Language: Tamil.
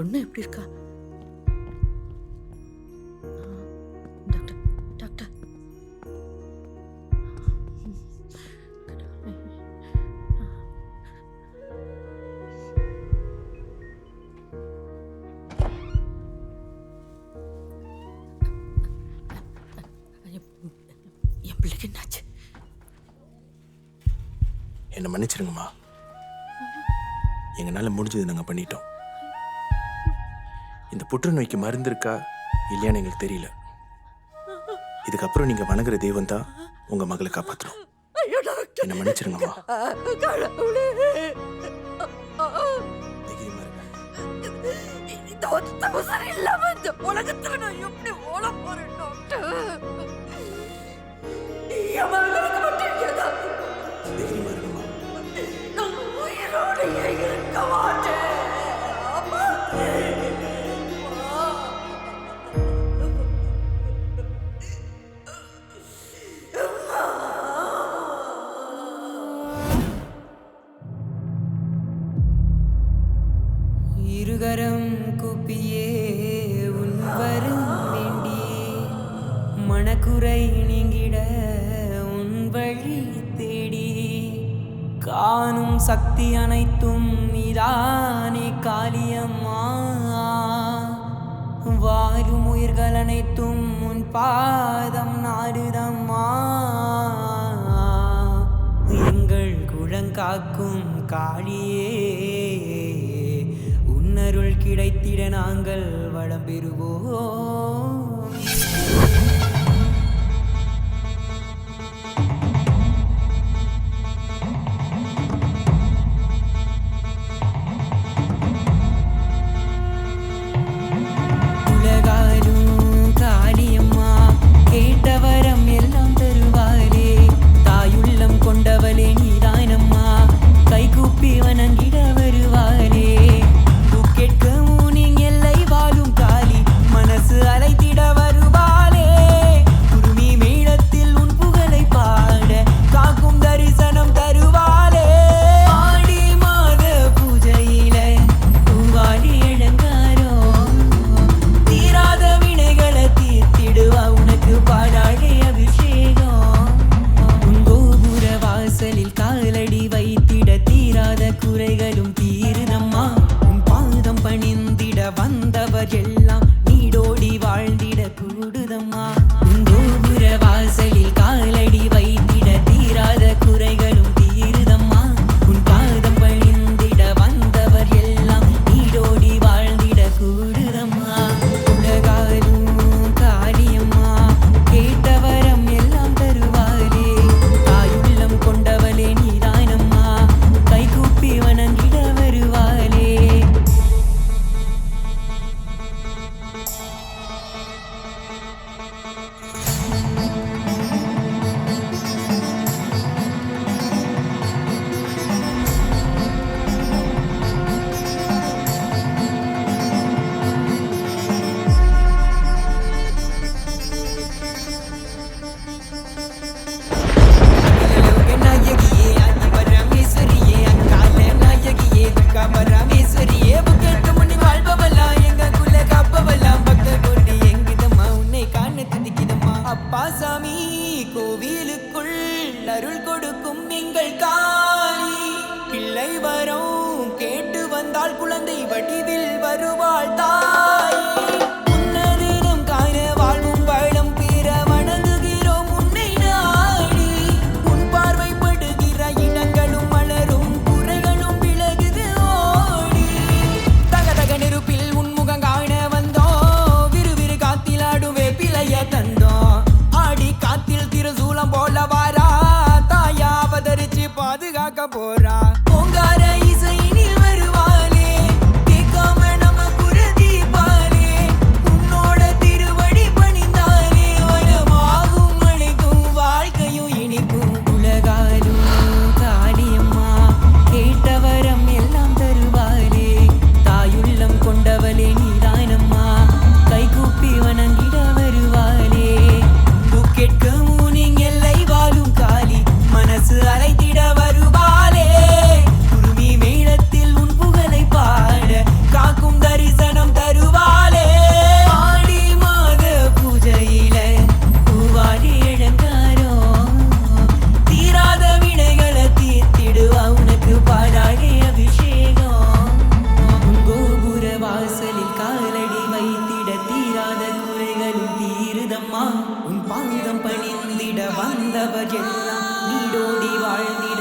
பொண்ணு எப்படி இருக்கா? டாக்டர் டாக்டர் என் பிள்ளைக்கு என்னாச்சு? என்னை மன்னிச்சிருங்கம்மா. எங்களால் முடிஞ்சது நாங்கள் பண்ணிட்டோம். இந்த புற்றுநோய்க்கு மருந்து இருக்கா இல்லையான்னு எங்களுக்கு தெரியல. இதுக்கப்புறம் நீங்கள் வணங்குற தெய்வம் தான் உங்கள் மகளை காப்பாற்றணும். என்னை மன்னிச்சிருங்கம்மா. தைரியமா இருங்க. இந்த ஒத்த இல்லாம இந்த உலகத்துல நான் எப்படி ஓட போறேன் டாக்டர்? தைரியமா இருங்கம்மா. நான் உயிரோடு இருக்க மாட்டேன். இருகரம் கூப்பியே உன் வரும் வேண்டி மனக்குறை நீங்கிட உன் வழி தேடி காணும் சக்தி அனைத்தும் நீதானே காளியம்மா. வாழும் உயிர்கள் அனைத்தும் உன் பாதம் நாடுதம்மா. எங்கள் குழங்காக்கும் காளியே உன்னருள் கிடைத்திட நாங்கள் வளம் பெறுவோம். உலகாலும் காளியம்மா கேட்டவரம் எல்லாம் தருவாரே. தாயுள்ளம் கொண்டவளே நீதானம்மா, கைகூப்பி வணங்கிட வருவாரே. கேட்கவும் நீங்க எல்லை வாழும் காளி, மனசு அலைத்திட வருவாளே. குருமி மேளத்தில் உன் புகழை பாட காக்கும் தரிசனம் தருவாளே. ஆடி மாத பூஜையில பூவாடி இழங்காரோ தீராத வினைகளை தீர்த்திடுவா உனக்கு பாடாழே அபிஷேகம். உன் கோபுர வாசலில் காலடி வைத்திட தீராத குறைகளும் தீருதம்மா. பணிந்திட வந்தவர் எல்லாம் நீடோடி வாழ்ந்திட கூடுதம்மா. கோபுர வாசலில் காலடி வைத்திட தீராத குறைகளும் தீருதம்மா. உன் பாதம் பணிந்திட வந்தவர் எல்லாம் நீடோடி வாழ்ந்திட கூடுதம்மா. உலகாலும் காளியம்மா கேட்டவரம் எல்லாம் தருவாரே. தாயுள்ளம் கொண்டவளே நீதானம்மா, கைகூப்பி வணங்கிட வருவாளே. அப்பாசாமி கோவிலுக்குள் அருள் கொடுக்கும் எங்கள் காளி, பிள்ளை வரும் கேட்டு வந்தால் குழந்தை வடிவில் வருவாள் தாய். உன்னதினம் காண வாழ்வும் வாழும் பிற வணங்குகிறோம் உன்னை நாடி. உன் பார்வைப்படுகிற இடங்களும் மலரும் குறைகளும் விலகுது ஓடி. தகதக நெருப்பில் உன் முகம் காண வந்தோம், விறுவிறு காத்தில் ஆடுவே பிழைய தந்தோம். காத்தில் திருசூலம் போல வாரா, தாயா அவதரிச்சு பாதுகாக்க போறா. ஓங்கார இசையினில் வருவாளே, கேட்காம நம்ம குரதீபாலே. உன்னோட திருவடி பணிந்தாலே வளமாகும் அழைக்கும் வாழ்க்கையும் இனிக்கும். உலகாலும் காளியம்மா கேட்டவரம் எல்லாம் தருவாளே. தாயுள்ளம் கொண்டவளே நீதானம்மா, கைகூப்பி வணங்கிட வருவாளே. கேட்கவும் நீங்க எல்லை வாழும் காளி, மனசு அலைத்திட வருவாளே. அம்மா உன் பாதம் பணிந்திட வந்தவர் எல்லாம் நீடோடி வாழ்ந்திட